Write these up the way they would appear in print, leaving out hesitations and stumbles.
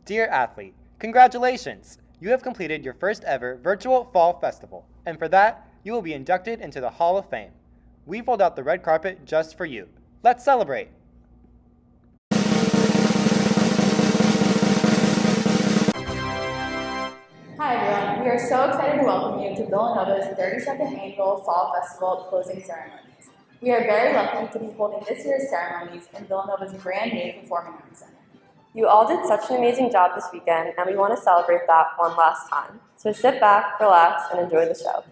Dear athlete, congratulations! You have completed your first ever virtual fall festival, and for that, you will be inducted into the Hall of Fame. We've rolled out the red carpet just for you. Let's celebrate! Hi everyone, we are so excited to welcome you to Villanova's 32nd Annual Fall Festival closing ceremonies. We are very lucky to be holding this year's ceremonies in Villanova's brand new Performing Arts Center. You all did such an amazing job this weekend, and we want to celebrate that one last time. So sit back, relax, and enjoy the show.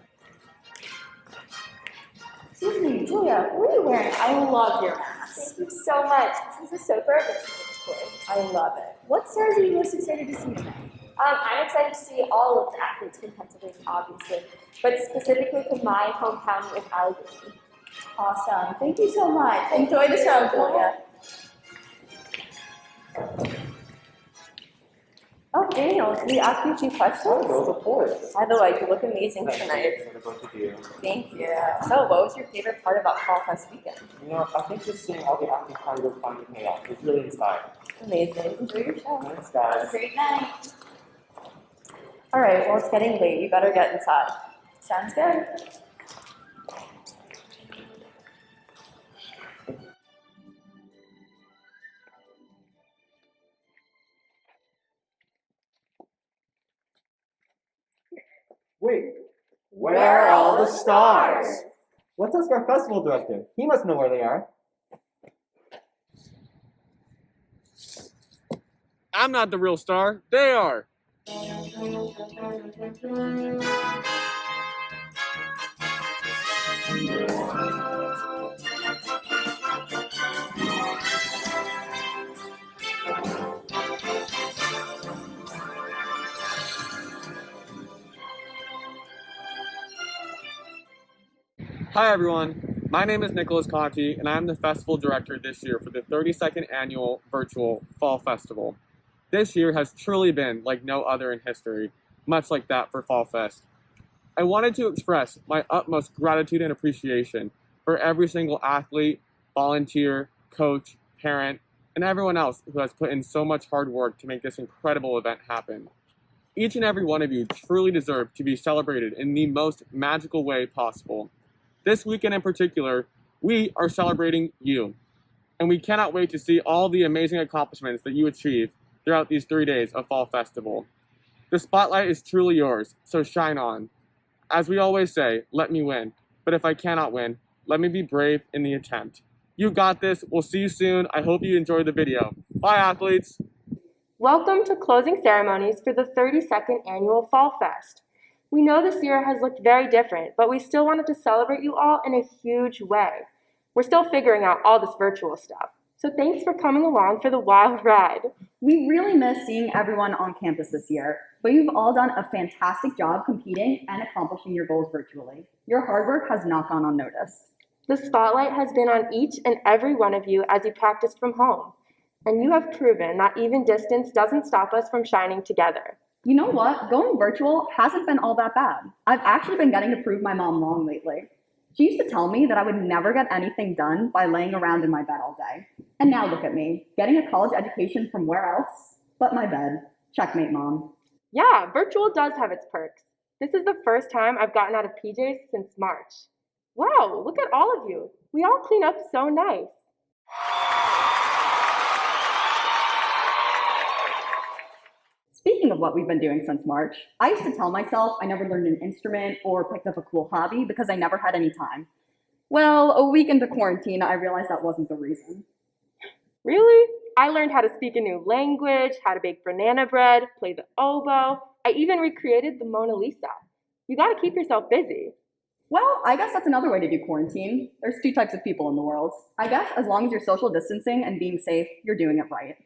Excuse me, Julia, what are you wearing? I love your mask. Thank you so much. This is a so original, of course. I love it. What stars are you most excited to see tonight? I'm excited to see all of the athletes from Pennsylvania, obviously, but specifically from my hometown of Allegheny. Awesome. Thank you so much. Enjoy the show, Julia. Oh, Daniel, can we ask you a few questions? Of course. By the way, you look amazing tonight. Thank you. So, what was your favorite part about Fall Fest weekend? I think just seeing all the athletes trying to find the payoff. It's really inspiring. Amazing. Enjoy your show. Thanks, guys. Great night. All right, well, it's getting late. You better get inside. Sounds good. Wait, where are all the stars? Let's ask our festival director. He must know where they are. I'm not the real star. They are. Hi everyone, my name is Nicholas Conti and I'm the festival director this year for the 32nd annual virtual Fall Festival. This year has truly been like no other in history, much like that for Fall Fest. I wanted to express my utmost gratitude and appreciation for every single athlete, volunteer, coach, parent, and everyone else who has put in so much hard work to make this incredible event happen. Each and every one of you truly deserve to be celebrated in the most magical way possible. This weekend in particular, we are celebrating you, and we cannot wait to see all the amazing accomplishments that you achieve throughout these 3 days of Fall Festival. The spotlight is truly yours, so shine on. As we always say, let me win, but if I cannot win, let me be brave in the attempt. You got this, we'll see you soon. I hope you enjoyed the video. Bye athletes! Welcome to closing ceremonies for the 32nd Annual Fall Fest. We know this year has looked very different, but we still wanted to celebrate you all in a huge way. We're still figuring out all this virtual stuff, so thanks for coming along for the wild ride. We really miss seeing everyone on campus this year, but you've all done a fantastic job competing and accomplishing your goals virtually. Your hard work has not gone unnoticed. The spotlight has been on each and every one of you as you practiced from home, and you have proven that even distance doesn't stop us from shining together. You know what? Going virtual hasn't been all that bad. I've actually been getting to prove my mom wrong lately. She used to tell me that I would never get anything done by laying around in my bed all day. And now look at me, getting a college education from where else but my bed. Checkmate, Mom. Yeah, virtual does have its perks. This is the first time I've gotten out of PJs since March. Wow, look at all of you. We all clean up so nice. Speaking of what we've been doing since March, I used to tell myself I never learned an instrument or picked up a cool hobby because I never had any time. Well, a week into quarantine, I realized that wasn't the reason. Really? I learned how to speak a new language, how to bake banana bread, play the oboe. I even recreated the Mona Lisa. You gotta keep yourself busy. Well, I guess that's another way to do quarantine. There's two types of people in the world. I guess as long as you're social distancing and being safe, you're doing it right.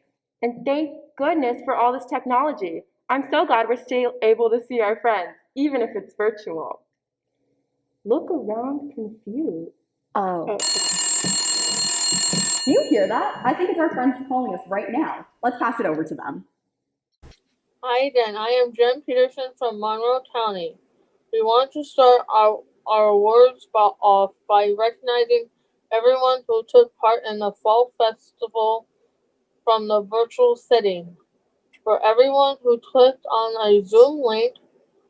And thank goodness for all this technology. I'm so glad we're still able to see our friends, even if it's virtual. Look around confused. Oh. Do you hear that? I think it's our friends calling us right now. Let's pass it over to them. Hi again, I am Jen Peterson from Monroe County. We want to start our awards off by recognizing everyone who took part in the Fall Festival from the virtual setting. for everyone who clicked on a Zoom link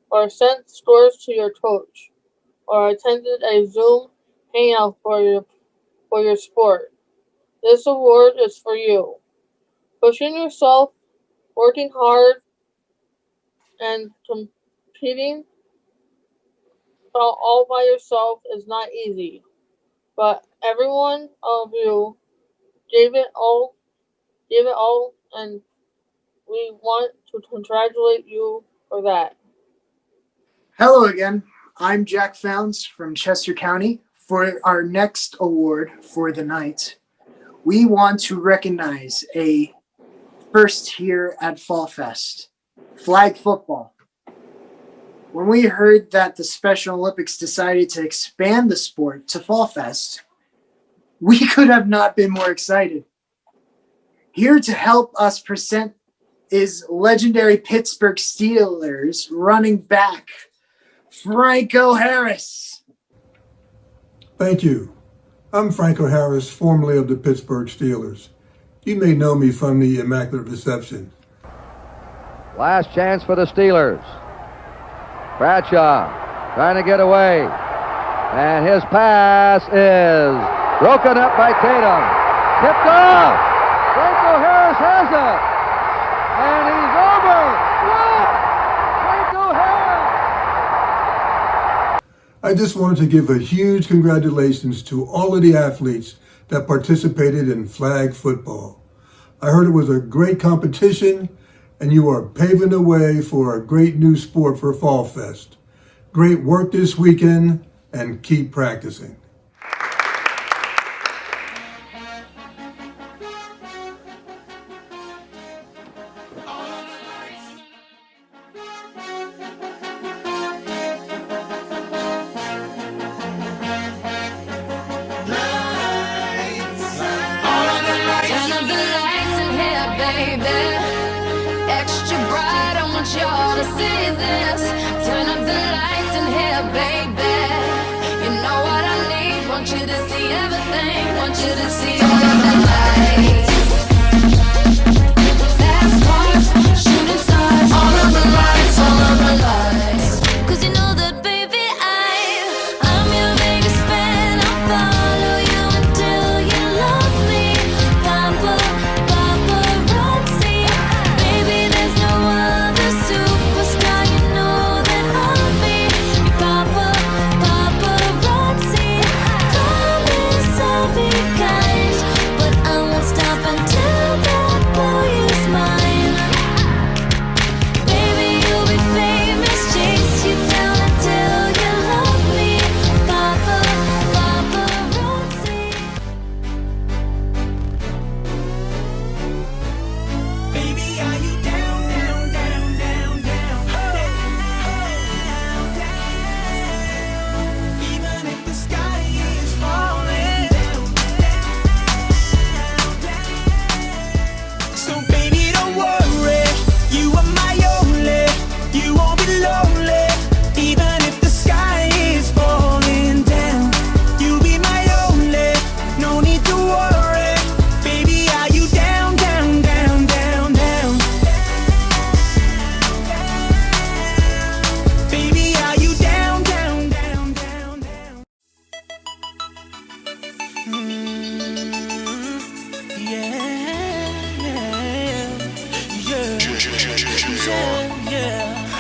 or sent scores to your coach or attended a Zoom hangout for your sport. This award is for you. Pushing yourself, working hard, and competing all by yourself is not easy. But every one of you gave it all, and we want to congratulate you for that. Hello again. I'm Jack Founds from Chester County. For our next award for the night, we want to recognize a first here at Fall Fest, flag football. When we heard that the Special Olympics decided to expand the sport to Fall Fest, we could have not been more excited. Here to help us present is legendary Pittsburgh Steelers running back, Franco Harris. Thank you. I'm Franco Harris, formerly of the Pittsburgh Steelers. You may know me from the Immaculate Reception. Last chance for the Steelers. Bradshaw trying to get away. And his pass is broken up by Tatum. Tipped off. Franco Harris has it. And he's over. What? Franco Harris. I just wanted to give a huge congratulations to all of the athletes that participated in flag football. I heard it was a great competition, and you are paving the way for a great new sport for Fall Fest. Great work this weekend, and keep practicing. Y'all to see this. Turn up the lights in here, baby. You know what I need. Want you to see everything. Want you to see all of the lights. Fast cars, shooting stars. All of the lights, all of the lights. 'Cause you know that, baby, I'm your biggest fan. I'll follow you until you love me. Papa, paparazzi. Baby, there's no other superstar, you know that I'll be your papa, paparazzi. Promise I'll be kind, but I won't stop until that boy is mine. Baby, you'll be famous, chase you down until you love me. Papa, paparazzi. Baby, are you down, down, down, down, down, down, down? Even if the sky is falling down, down, down. So baby, don't worry, you are my only, you won't be lonely. Even if the sky is falling down, you'll be my only, no need to worry. Baby, are you down, down, down, down, down? Baby, are you down, down, down, down, down?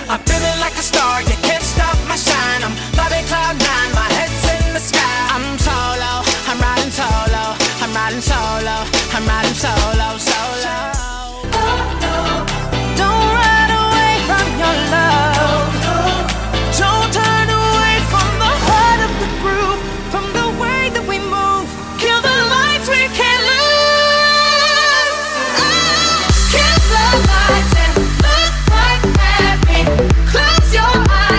I'm feeling like a star, you can't stop my shine. I'm flying cloud nine, my head's in the sky. I'm solo, I'm riding solo, I'm riding solo, I'm riding solo, solo. Don't run away from your love. Don't turn away from the heart of the groove, from the way that we move. Kill the lights, we can't lose. Kill the lights and look right at me. Close your eyes.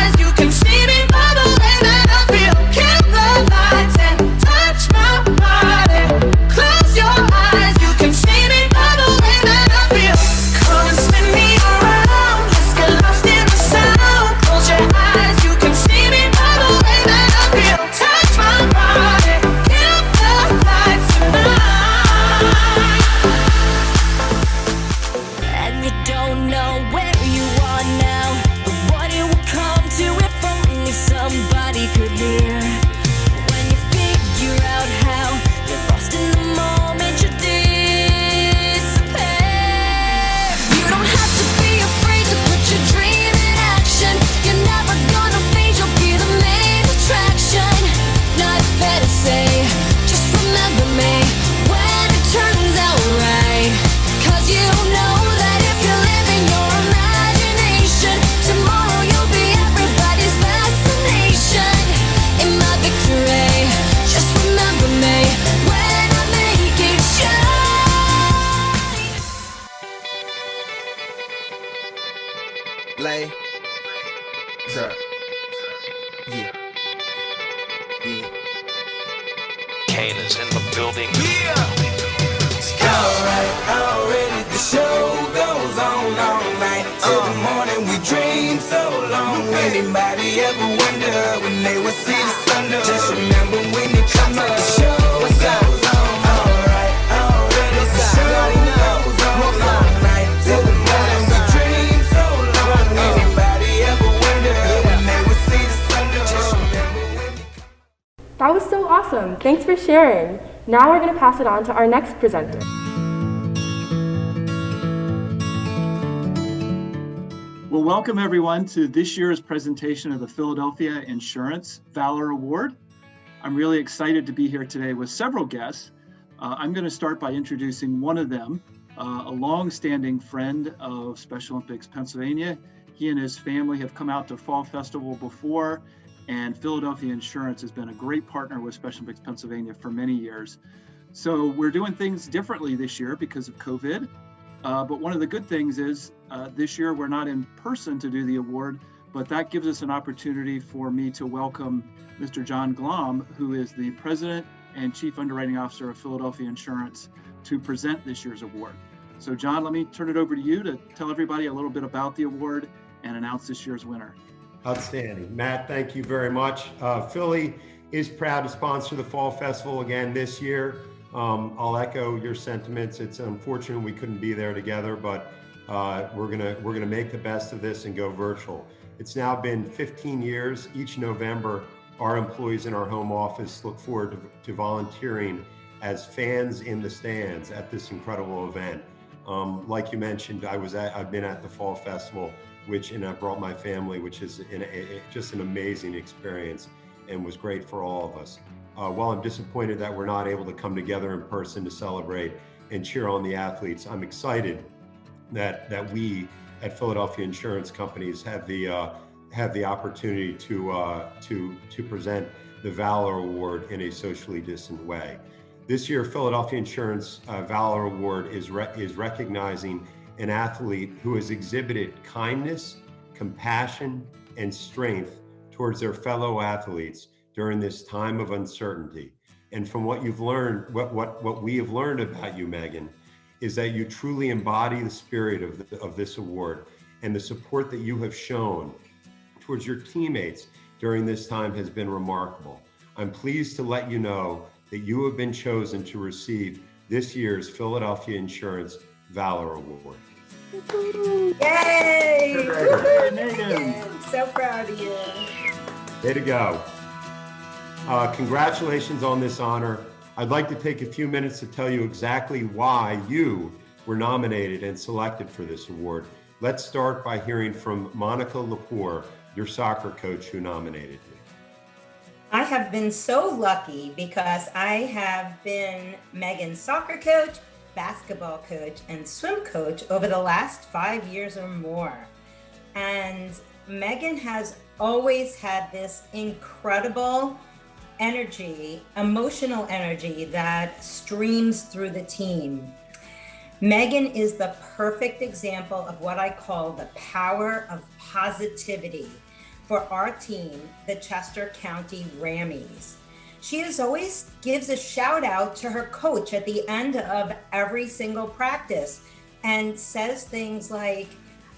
building. Alright, already the show goes on all night till the morning. We dream so long. Anybody ever wonder when they would see the sun? Just remember when you come up, the show goes on. Alright, already the show goes on all night till the morning. We dream so long. Anybody ever wonder when they would see the sun? Just remember when you That was so awesome. Thanks for sharing. Now we're going to pass it on to our next presenter. Well, welcome everyone to this year's presentation of the Philadelphia Insurance Valor Award. I'm really excited to be here today with several guests. I'm going to start by introducing one of them, a long-standing friend of Special Olympics Pennsylvania. He and his family have come out to Fall Festival before, and Philadelphia Insurance has been a great partner with Special Olympics Pennsylvania for many years. So we're doing things differently this year because of COVID. But one of the good things is this year we're not in person to do the award, but that gives us an opportunity for me to welcome Mr. John Glom, who is the President and Chief Underwriting Officer of Philadelphia Insurance, to present this year's award. So John, let me turn it over to you to tell everybody a little bit about the award and announce this year's winner. Outstanding. Matt, thank you very much. Philly is proud to sponsor the Fall Festival again this year. I'll echo your sentiments. It's unfortunate we couldn't be there together, but we're gonna make the best of this and go virtual. It's now been 15 years. Each November, our employees in our home office look forward to volunteering as fans in the stands at this incredible event. Like you mentioned, I've been at the Fall Festival, and I brought my family, which is just an amazing experience and was great for all of us. While I'm disappointed that we're not able to come together in person to celebrate and cheer on the athletes, I'm excited that we at Philadelphia Insurance Companies have the opportunity to present the Valor Award in a socially distant way. This year, Philadelphia Insurance Valor Award is recognizing an athlete who has exhibited kindness, compassion, and strength towards their fellow athletes during this time of uncertainty. And from what you've learned, what we have learned about you, Megan, is that you truly embody the spirit of this award, and the support that you have shown towards your teammates during this time has been remarkable. I'm pleased to let you know that you have been chosen to receive this year's Philadelphia Insurance Valor Award. Yay! Megan. So proud of you. Way to go. Congratulations on this honor. I'd like to take a few minutes to tell you exactly why you were nominated and selected for this award. Let's start by hearing from Monica Lepore, your soccer coach who nominated you. I have been so lucky because I have been Megan's soccer coach, basketball coach, and swim coach over the last 5 years or more. And Megan has always had this incredible energy, emotional energy that streams through the team. Megan is the perfect example of what I call the power of positivity for our team, the Chester County Rammies. She always gives a shout out to her coach at the end of every single practice and says things like,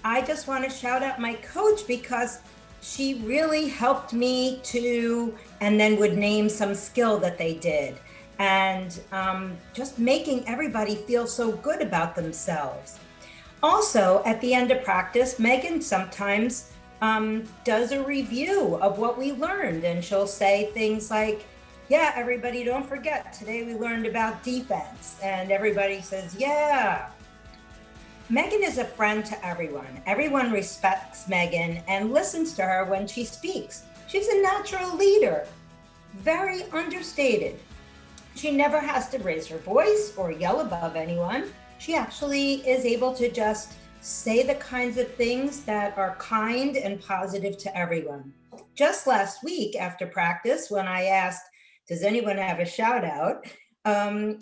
I just want to shout out my coach because she really helped me to, and then would name some skill that they did. And just making everybody feel so good about themselves. Also, at the end of practice, Megan sometimes does a review of what we learned, and she'll say things like, yeah, everybody don't forget, today we learned about defense, and everybody says, yeah. Megan is a friend to everyone. Everyone respects Megan and listens to her when she speaks. She's a natural leader, very understated. She never has to raise her voice or yell above anyone. She actually is able to just say the kinds of things that are kind and positive to everyone. Just last week after practice, when I asked, does anyone have a shout out?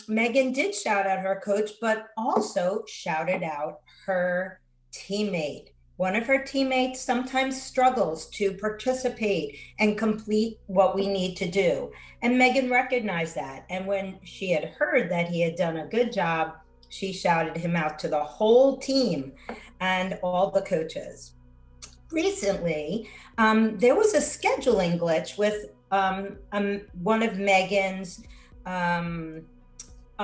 Megan did shout out her coach, but also shouted out her teammate, One of her teammates sometimes struggles to participate and complete what we need to do. And Megan recognized that. And when she had heard that he had done a good job, she shouted him out to the whole team and all the coaches. Recently, there was a scheduling glitch with one of Megan's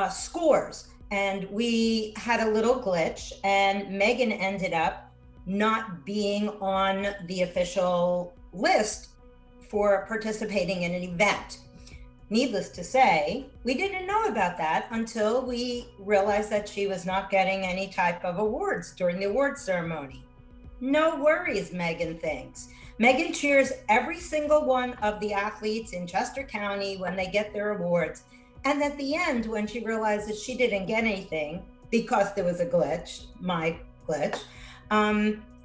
scores. And we had a little glitch, and Megan ended up not being on the official list for participating in an event. Needless to say, we didn't know about that until we realized that she was not getting any type of awards during the awards ceremony. No worries, Megan thinks. Megan cheers every single one of the athletes in Chester County when they get their awards. And at the end, when she realizes she didn't get anything because there was a glitch, my glitch,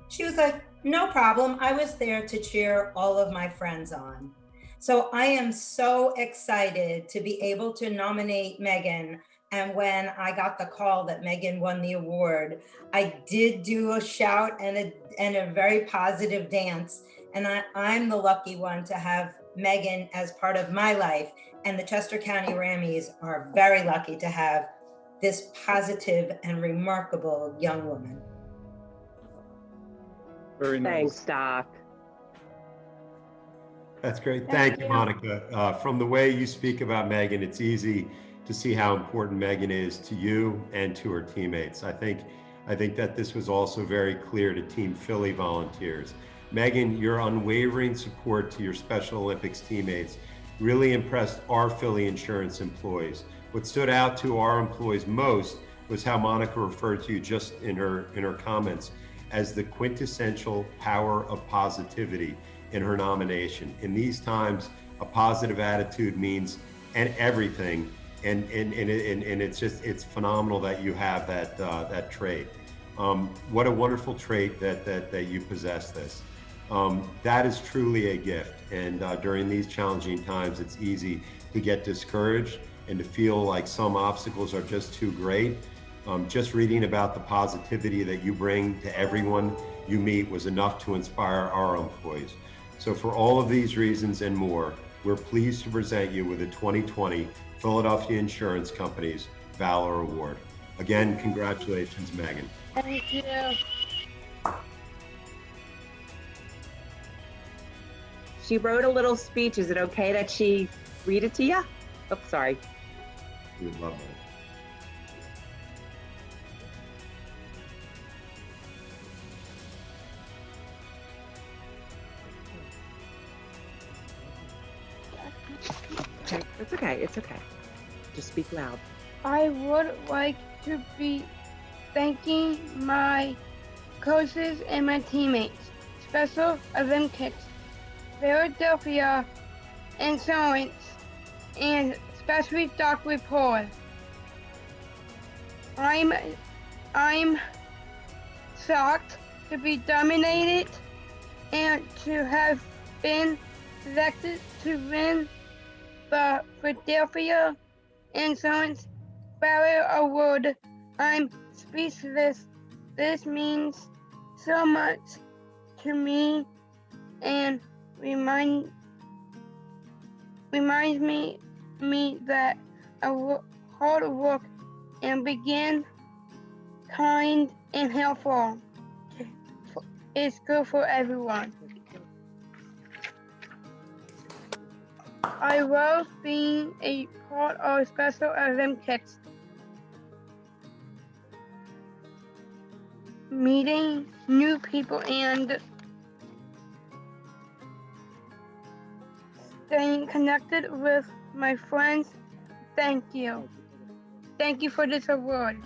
she was like, no problem. I was there to cheer all of my friends on. So I am so excited to be able to nominate Megan. And when I got the call that Megan won the award, I did do a shout and a very positive dance. And I'm the lucky one to have Megan as part of my life. And the Chester County Rammies are very lucky to have this positive and remarkable young woman. Very nice. Thanks, Doc. That's great. Thank you, Monica. From the way you speak about Megan, it's easy to see how important Megan is to you and to her teammates. I think that this was also very clear to Team Philly volunteers. Megan, your unwavering support to your Special Olympics teammates really impressed our Philly Insurance employees. What stood out to our employees most was how Monica referred to you just in her comments as the quintessential power of positivity in her nomination. In these times, a positive attitude means everything, and it's phenomenal that you have that trait. What a wonderful trait that you possess this. That is truly a gift, and during these challenging times, it's easy to get discouraged and to feel like some obstacles are just too great. Just reading about the positivity that you bring to everyone you meet was enough to inspire our employees. So for all of these reasons and more, we're pleased to present you with the 2020 Philadelphia Insurance Company's Valor Award. Again, congratulations, Megan. Thank you. She wrote a little speech. Is it okay that she read it to you? Oh, sorry. We would love that. Okay, it's okay. It's okay. Just speak loud. I would like to be thanking my coaches and my teammates, Special Olympics, Philadelphia Insurance, and especially Dr. Paul. I'm shocked to be nominated and to have been selected to win the Philadelphia Insurance Valor Award. I'm speechless. This means so much to me and reminds me that hard work and being kind and helpful is good for everyone. I love being a part of Special Olympics. Meeting new people and staying connected with my friends. Thank you. Thank you for this award.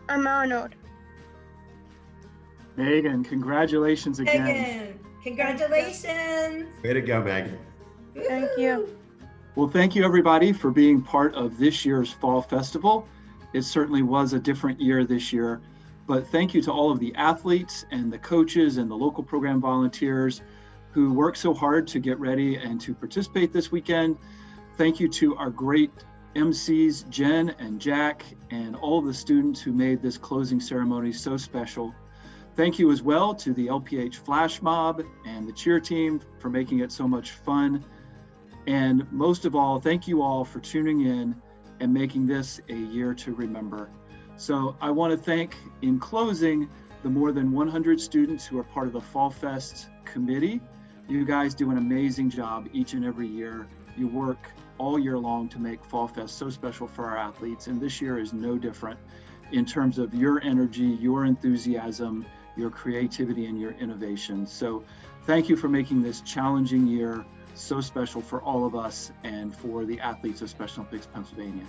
I'm honored. Megan, congratulations again. Megan, congratulations. Way to go, Megan. Thank you. Well, thank you everybody for being part of this year's Fall Festival. It certainly was a different year this year, but thank you to all of the athletes and the coaches and the local program volunteers who worked so hard to get ready and to participate this weekend. Thank you to our great MCs, Jen and Jack, and all of the students who made this closing ceremony so special. Thank you as well to the LPH Flash Mob and the cheer team for making it so much fun. And most of all, thank you all for tuning in and making this a year to remember. So I want to thank, in closing, the more than 100 students who are part of the Fall Fest committee. You guys do an amazing job each and every year. You work all year long to make Fall Fest so special for our athletes, and this year is no different in terms of your energy, your enthusiasm, your creativity, and your innovation. So thank you for making this challenging year so special for all of us and for the athletes of Special Olympics Pennsylvania.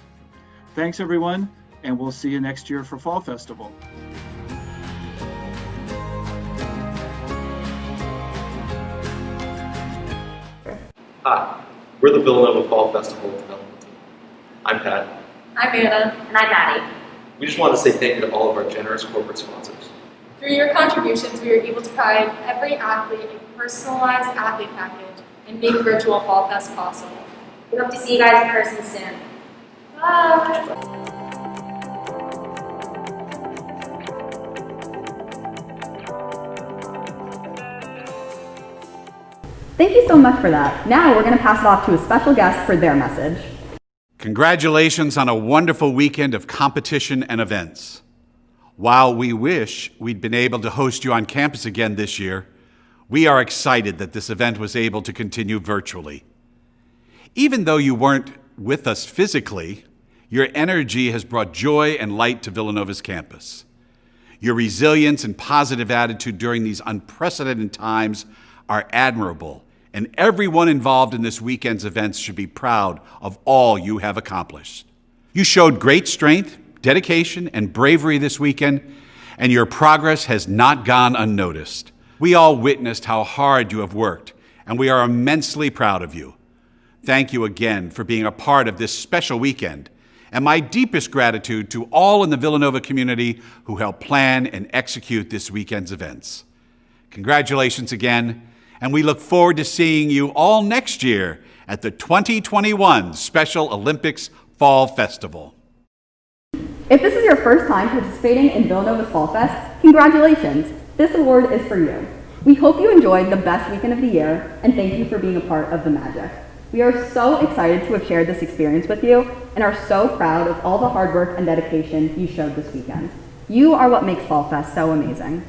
Thanks everyone, and we'll see you next year for Fall Festival. Hi, we're the Villanova Fall Festival Development Team. I'm Pat. I'm Anna. And I'm Maddie. We just want to say thank you to all of our generous corporate sponsors. Through your contributions, we are able to provide every athlete a personalized athlete package and make Virtual Fall Fest possible. We hope to see you guys in person soon. Bye! Thank you so much for that. Now we're going to pass it off to a special guest for their message. Congratulations on a wonderful weekend of competition and events. While we wish we'd been able to host you on campus again this year, we are excited that this event was able to continue virtually. Even though you weren't with us physically, your energy has brought joy and light to Villanova's campus. Your resilience and positive attitude during these unprecedented times are admirable, and everyone involved in this weekend's events should be proud of all you have accomplished. You showed great strength, dedication, and bravery this weekend, and your progress has not gone unnoticed. We all witnessed how hard you have worked, and we are immensely proud of you. Thank you again for being a part of this special weekend, and my deepest gratitude to all in the Villanova community who helped plan and execute this weekend's events. Congratulations again, and we look forward to seeing you all next year at the 2021 Special Olympics Fall Festival. If this is your first time participating in Villanova's Fall Fest, congratulations! This award is for you. We hope you enjoyed the best weekend of the year, and thank you for being a part of the magic. We are so excited to have shared this experience with you, and are so proud of all the hard work and dedication you showed this weekend. You are what makes Fall Fest so amazing.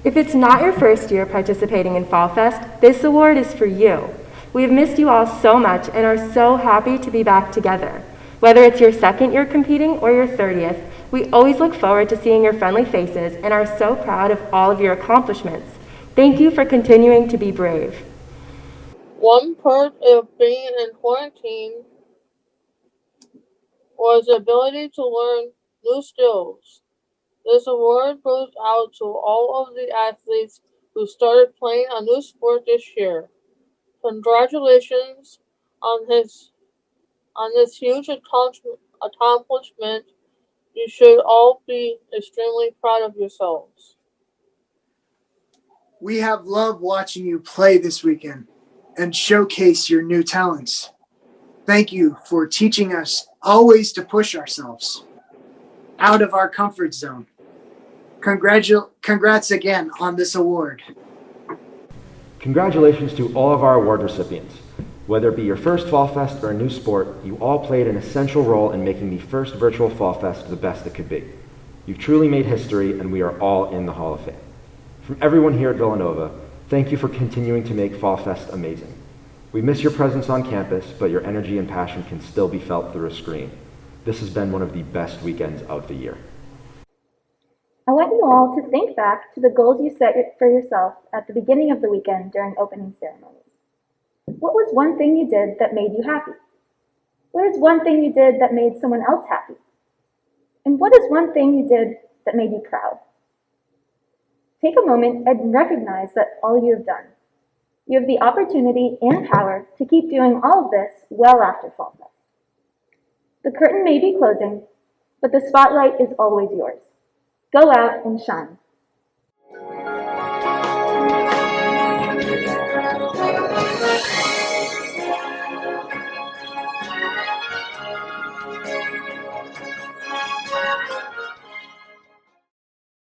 If it's not your first year participating in Fall Fest, this award is for you. We have missed you all so much and are so happy to be back together. Whether it's your second year competing or your 30th, we always look forward to seeing your friendly faces and are so proud of all of your accomplishments. Thank you for continuing to be brave. One part of being in quarantine was the ability to learn new skills. This award goes out to all of the athletes who started playing a new sport this year. Congratulations on this huge accomplishment. You should all be extremely proud of yourselves. We have loved watching you play this weekend and showcase your new talents. Thank you for teaching us always to push ourselves out of our comfort zone. Congrats again on this award. Congratulations to all of our award recipients. Whether it be your first Fall Fest or a new sport, you all played an essential role in making the first virtual Fall Fest the best it could be. You've truly made history, and we are all in the Hall of Fame. From everyone here at Villanova, thank you for continuing to make Fall Fest amazing. We miss your presence on campus, but your energy and passion can still be felt through a screen. This has been one of the best weekends of the year. I want you all to think back to the goals you set for yourself at the beginning of the weekend during opening ceremonies. What was one thing you did that made you happy? What is one thing you did that made someone else happy? And what is one thing you did that made you proud? Take a moment and recognize that all you have done. You have the opportunity and power to keep doing all of this well after Fall Fest. The curtain may be closing, but the spotlight is always yours. Go out and shine.